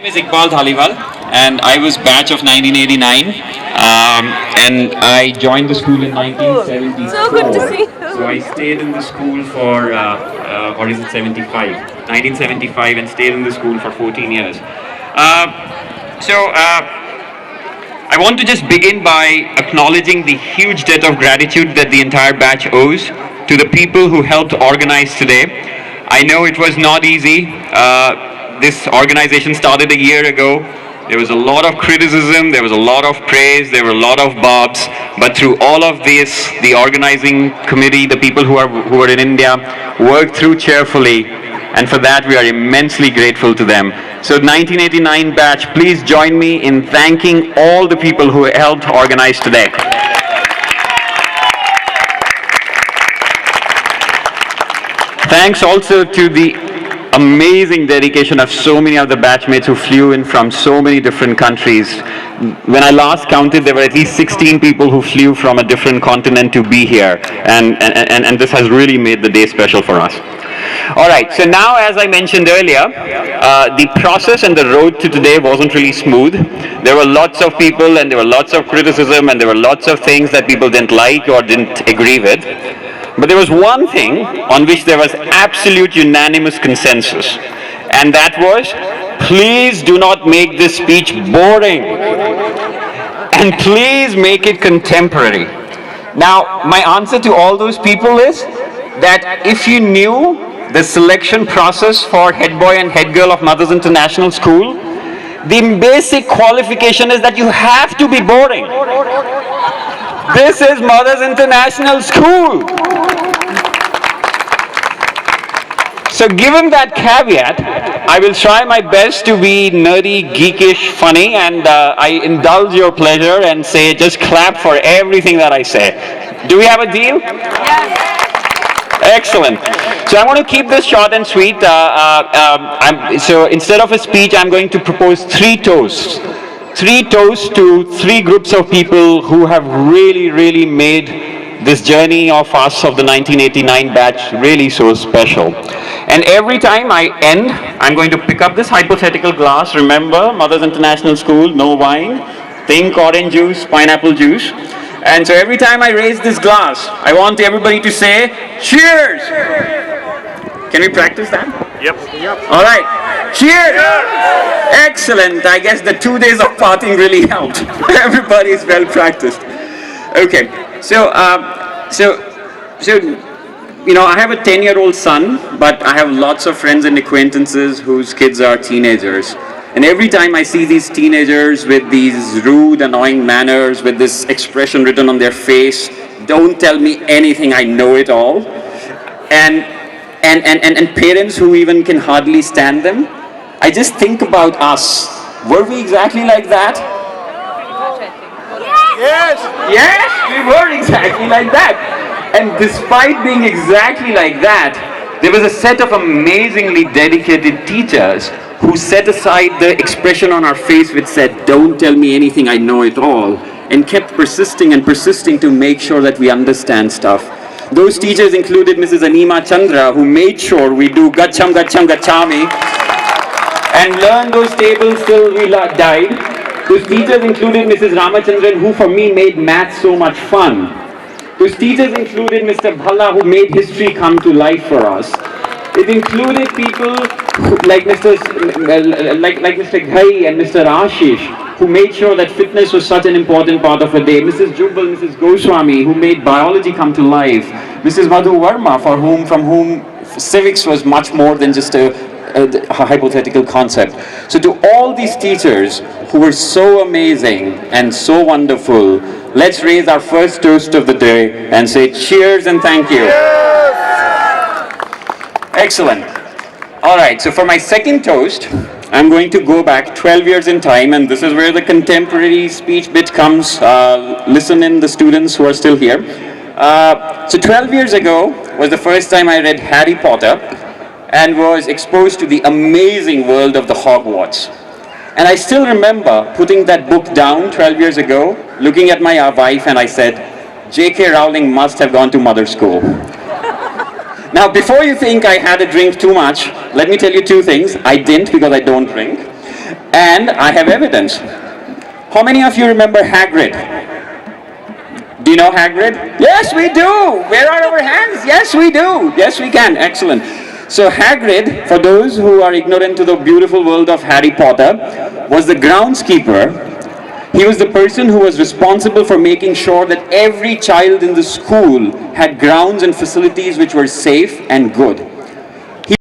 name is Iqbal Dhaliwal, and I was batch of 1989, and I joined the school in 1974. So good to see you. So I stayed in the school for, or is it 75? 1975, and stayed in the school for 14 years. I want to just begin by acknowledging the huge debt of gratitude that the entire batch owes to the people who helped organize today. I know it was not easy. This organization started a year ago. There was a lot of criticism, there was a lot of praise, there were a lot of bobs, but through all of this, the organizing committee, the people who are in India, worked through cheerfully, and for that we are immensely grateful to them. So 1989 batch, please join me in thanking all the people who helped organize today. Thanks also to the amazing dedication of so many of the batchmates who flew in from so many different countries. When I last counted, there were at least 16 people who flew from a different continent to be here, and this has really made the day special for us. All right, so now, as I mentioned earlier, the process and the road to today wasn't really smooth. There were lots of people, and there were lots of criticism, and there were lots of things that people didn't like or didn't agree with. But there was one thing on which there was absolute unanimous consensus, and that was, please do not make this speech boring, and please make it contemporary. Now, my answer to all those people is that if you knew the selection process for head boy and head girl of Mothers International School, the basic qualification is that you have to be boring. This is Mothers International School. So given that caveat, I will try my best to be nerdy, geekish, funny, and I indulge your pleasure and say just clap for everything that I say. Do we have a deal? Yes. Excellent. So I want to keep this short and sweet. So instead of a speech, I'm going to propose three toasts. Three toasts to three groups of people who have really made this journey of us of the 1989 batch really so special. And every time I end, I'm going to pick up this hypothetical glass. Remember, Mothers International School, no wine. Think orange juice, pineapple juice. And so every time I raise this glass, I want everybody to say, cheers! Can we practice that? Yep. All right. Cheers! Excellent. I guess the 2 days of partying really helped. Everybody is well practiced. Okay. So, you know, I have a 10-year-old son, but I have lots of friends and acquaintances whose kids are teenagers. And every time I see these teenagers with these rude, annoying manners, with this expression written on their face, don't tell me anything, I know it all. And parents who even can hardly stand them, I just think about us. Were we exactly like that? Yes. Yes, we were exactly like that. And despite being exactly like that, there was a set of amazingly dedicated teachers who set aside the expression on our face which said, don't tell me anything, I know it all, and kept persisting and persisting to make sure that we understand stuff. Those teachers included Mrs. Anima Chandra, who made sure we do Gacham Gacham Gachami and learn those tables till we died. Those teachers included Mrs. Ramachandran, who for me made maths so much fun. Those teachers included Mr. Bhalla, who made history come to life for us. It included people like Mr. Ghai and Mr. Ashish, who made sure that fitness was such an important part of a day. Mrs. Jubbal, Mrs. Goswami, who made biology come to life. Mrs. Madhu Verma, from whom civics was much more than just a hypothetical concept. So to all these teachers who were so amazing and so wonderful, let's raise our first toast of the day and say cheers and thank you. Excellent. All right, so for my second toast, I'm going to go back 12 years in time, and this is where the contemporary speech bit comes. Listen in, the students who are still here. So 12 years ago was the first time I read Harry Potter and was exposed to the amazing world of the Hogwarts. And I still remember putting that book down 12 years ago, looking at my wife, and I said, J.K. Rowling must have gone to mother school. Now, before you think I had a drink too much, let me tell you two things. I didn't, because I don't drink. And I have evidence. How many of you remember Hagrid? Do you know Hagrid? Yes, we do. Where are our hands? Yes, we do. Yes, we can. Excellent. So Hagrid, for those who are ignorant to the beautiful world of Harry Potter, was the groundskeeper. He was the person who was responsible for making sure that every child in the school had grounds and facilities which were safe and good.